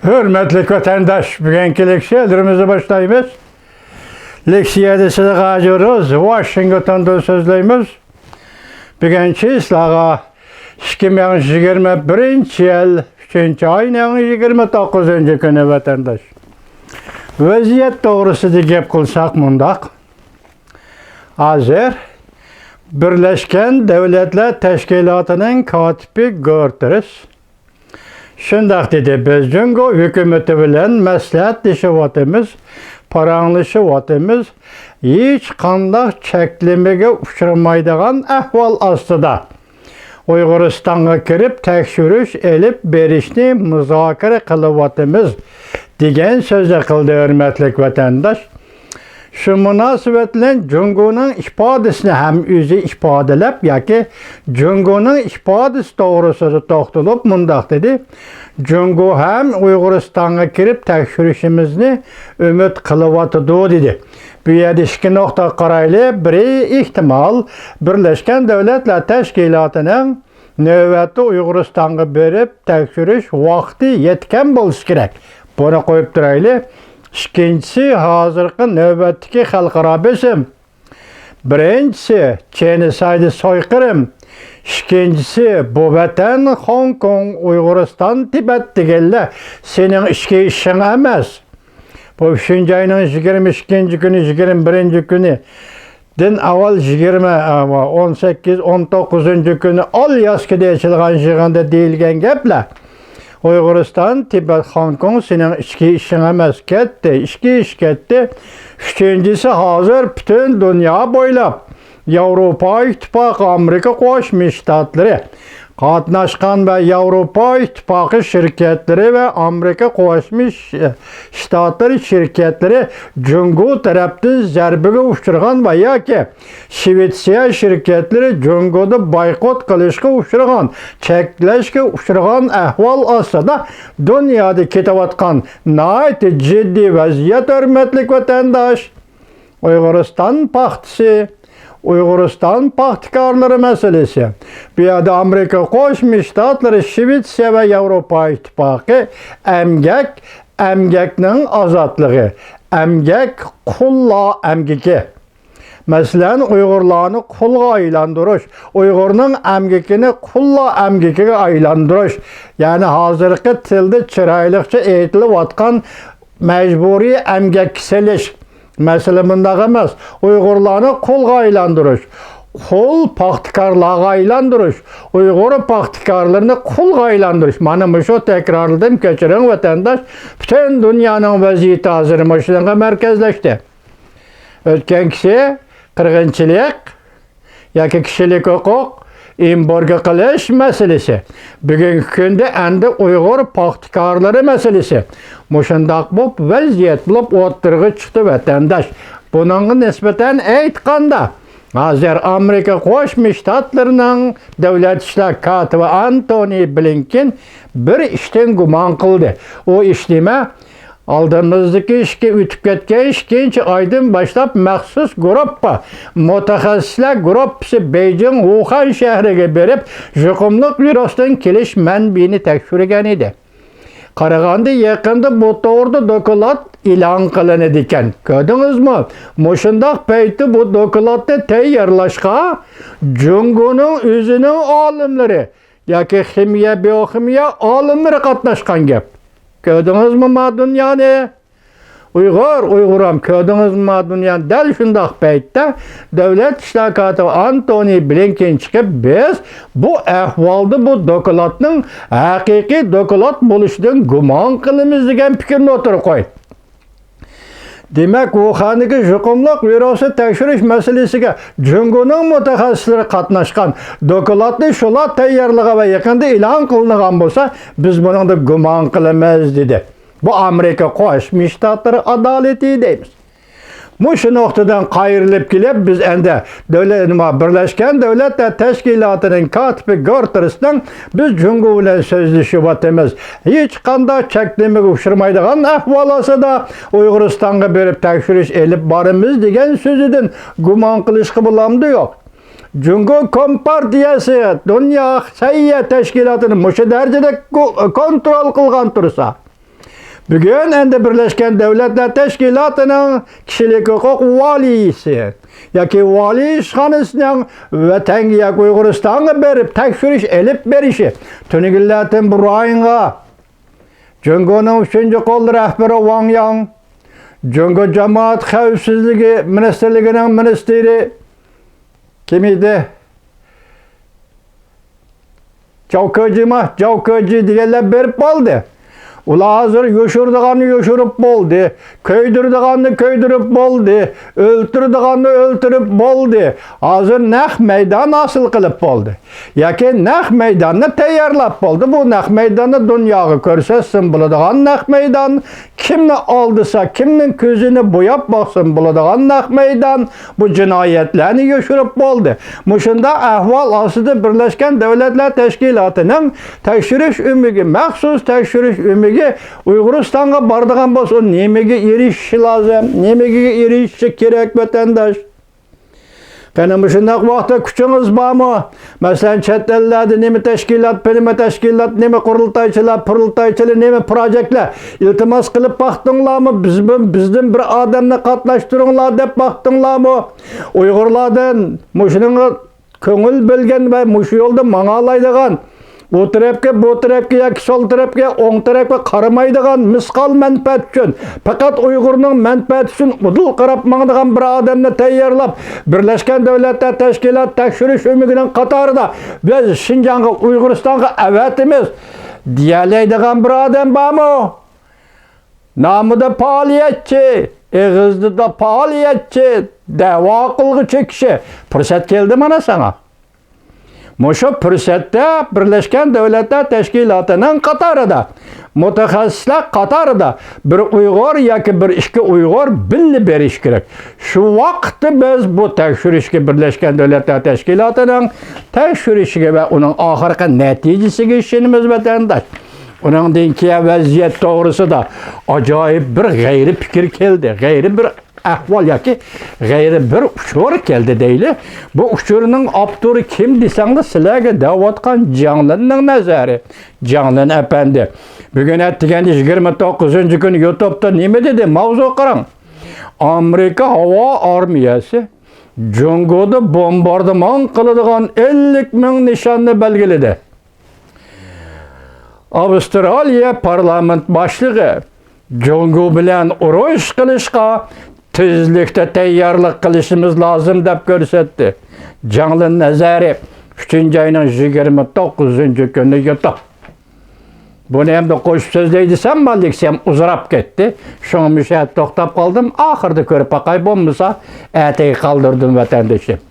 Hürmetli vatandaş, bugünkü leksiyalarımızı başlayımız. Leksiyada sizi qacırız, Washington'da sözleyimiz. Bugünkü islağa 2021 yıl 3. ayının 29. günü vatandaş. Vaziyet doğrusu da gep kılsak mundaq. Hazır Birleşken Devletler Teşkilatı'nın katibi Guterres şundaq dedi, biz Cungo hükümeti bilen məsləhətləşib paranlaşıb hiç qandaq çəklimige uçurmaydigan ahval astıda Uyg'uristonga kirib tekshirish elib berishni muzokara qilyapmiz degan so'zni qildi hurmatli vatandosh. Şu münasebet bilen Cungo'nun ifadesini hem özü ifadelep yoki Cungo'nun ifadesi doğrusu to'xtalib mundaq dedi. Cungo hem Uyg'uristonga kirib tekshirishimizni umid qilyapti dedi. Bu yerda ikki nuqta qarayli. Biri ihtimal Birleşken Devletler Teşkilatı'nın navbatda Uyg'uristonga berib tekshirish vaqti yetgan bo'lishi kerak. Buni qo'yib turayli. İkincisi hazırki növbetdeki xalqaro besim. Birincisi genocide soykırım. İkincisi bu vatan Hong Kong, Uyg'uriston, Tibet degenler senin işki işin emas. Bu 3. ayının 22. günü, 21. günü din avval 18, 19. günü al yaskıda açılgan jığanda deyilgen gepler. Uyg'uriston, Tibet, Hong Kong senin işki işin emas ketdi, işki iş ketdi. Üçüncüsü hazır bütün dünya boylap Avrupa İttifaqı, Amerika Qo'shma Shtatlari qatnaşqan ve Avrupa İttifaqı şirketleri ve Amerika Qo'shma Shtatlari şirketleri Cungo tarafdan zarbiga uchragan ve yoki Shvetsiya şirketleri Cungo'da boykot qilishga uchragan, cheklashga uchragan ahvol ostida dunyoda ketayotgan nihoyat jiddiy vaziyat hurmatli vatandosh. Uyg'uriston paxtisi, Uyg'uriston paxtikorlari meselesi. Bu yerda Amerika Qo'shma Shtatlari, Shvetsiya ve Avrupa İttifaqı emgekning azadlığı, emgek qulla emgeki. Mesela Uyg'urlarni qulga aylantirish, Uyg'urning emgekini qulla emgekiga aylantirish. Yani hozirgi tilda chiroyliqcha aytilayotgan majburiy emgakçilish. Mesela bundaq emas. Uyg'urlarni qulga aylantirish, qul paxtikorlarga aylantirish, Uyg'ur paxtikorlarini qulga aylantirish. Mana shu takrorladim, kechiring vatandosh. Bütün dünyanın vaziyati hozir shunga markazlashdi. O'tgan qirg'inchilik yoki kishilik huquq embargo qilish masalasi. Bugungi kunda endi Uyg'ur paxtikorlari masalasi. Mushundaq bo'lib vaziyat bo'lib o'tirg'i chiqdi vatandosh. Buningga nisbatan aytganda, hozir Amerika Qo'shma Shtatlarining davlat ishlar kotibi Antony Blinken bir ishdan gumon qildi. O ish nima? Aldığımızdaki işki ütüp ketken 2. aydan başlap məxsus gruppa, mutaxassislar gruppası Beijing, Wuhan şehriga berip juqumluq virusdan kelish manbini tekshirgan edi. Qaraganda yaqinda bu to'g'rida dokulat e'lon qilinadi ekan. Ko'rdingizmi? Mushundaq payti bu doklatni tayyorlashga Jungoning o'zining olimlari yoki ximiya, biokimiya olimlari qatnashgan gap. Gördünüz mü ma dünyani? Uyguram gördünüz mü ma dünyani? Del şundaq paytda Devlet İşler Katibi Antony Blinken çıkıp biz bu ahvalda bu doklatning haqiqiy doklat bo'lishidan gumon qilamiz degan fikrni o'tirib qo'ydi. Demek Wuhan'daki juqumluq virusi tekshirish masalasiga Jungoning mutaxassislari qatnashgan, dokladni shular tayyorligi va yaqinda e'lon qilingan bo'lsa, biz buningda gumon qilamiz dedi. Bu Amerika Qo'shma Shtatlari adolati deymiz. Şu noktadan qayrilib kelib biz endi Birleşken Devletler Teşkilatı'nın katibi Guterres'dan biz Cungo bilan so'zlashyapmiz. Hech qanday cheklamaga uchramaydigan ahvol ostida Uyg'uristonga berib tekshirish elib boramiz degan so'zidan gumon qilishga bo'lamdi yo'q. Cungo Kompartiyasi Dünya Sayya Teşkilatı'nı muşu derecede kontrol kılgan tursa, Bugün endi Birleşken Devletler Teşkilatı'nın kişilik hukuk valisi yoki vali ishxonasining vatanga Uyg'uristonga berib tekshirish elib berishi Tunigillardan Burayinga Jungo'ning 3-qo'l rahbari Wang Yang, Jungo Jamoat Xavfsizligi Ministrligining ministri kim edi? Javkoji deganlar berib qoldi. Ular hozir yo'shirdiganni yo'shirib bo'ldi, ko'ydirdiganni ko'ydirib bo'ldi, o'ltirdiganni o'ltirib bo'ldi. Hozir naq maydon hosil qilib bo'ldi. Yoki naq maydonni tayyorlab bo'ldi. Bu naq maydonni dunyoga ko'rsatsin bo'ladigan naq maydon, kimni oldisa, kimning ko'zini bo'yab boqsin bo'ladigan naq maydon, bu jinoyatlarni yo'shirib bo'ldi. Mushunda ahvol ostida Birlashgan Davlatlar Tashkilotining tekshirish umigi, maxsus tekshirish umigi Uyg'uristonga boradigan bo'lsa, nimaga erishishi lozim, nimaga erishishi kerak vatandosh? Qani shunday vaqtda kuchingiz bormi? Masalan, chet ellarda nima tashkilot, nima qurultoychilar, nima proyektlar iltimos qilib baqdinglarmi? Bizdan bir odamni qatnashtiringlar deb baqdinglarmi? Uyg'urlardan mushuning ko'ngil bilgan va mush yo'lda mang'alaydigan o tarafga, bu tarafga yoki sol tarafga, o'ng tarafga qaramaydigan misqol manfaat uchun, faqat Uyg'urning manfaati uchun udul qarab mangdigan bir odamni tayyorlab, Birlashgan Davlatlar Tashkiloti tekshirish umigining qatorida biz Shinjonga, Uyg'uristonga avatimiz deyalaydigan bir odam bormi? Nomida faoliyatchi, eg'izida faoliyatchi, da'vo qilg'uchi kishi fursat keldi mana sana. Mushu fursatda Birlashgan Davlatlar Tashkilotining qatorida, mutaxassislar qatorida bir Uyg'ur yoki bir ikki Uyg'ur bilib berish kerak. Shu vaqtda biz bu tekshirishga Birlashgan Davlatlar Tashkilotining tekshirishiga va uning oxirgi natijasiga ishonamiz vatandosh. Uningdan keyin vaziyat to'g'risida ajoyib bir g'ayri fikr keldi, g'ayri bir ahvol yoki g'ayri bir uchur keldi deyli. Bu uchurning avtori kim desanglar, sizlarga da'vatgan Jonlinning nazari. Jonlin apandi. Bugun atdiganda 29-kun YouTube'da nima dedi? Mavzu qarang. Amerika havo armiyasi Jungo'da bombardimon qiladigan 50,000 nishonni belgiladi. Avstraliya parlament boshlig'i Jungo bilan urush qilishga tezlikda tayyorlik qilishimiz lozim deb ko'rsatdi. Jonlin nazari 3-oyning 29-kuni YouTube. Buni ham qo'shib so'zlaysam, malliksam uzrab ketdi. Shunga to'xtab qoldim. Oxirida ko'rib baqay bo'lmasa, atay qoldirdim vatandoshim.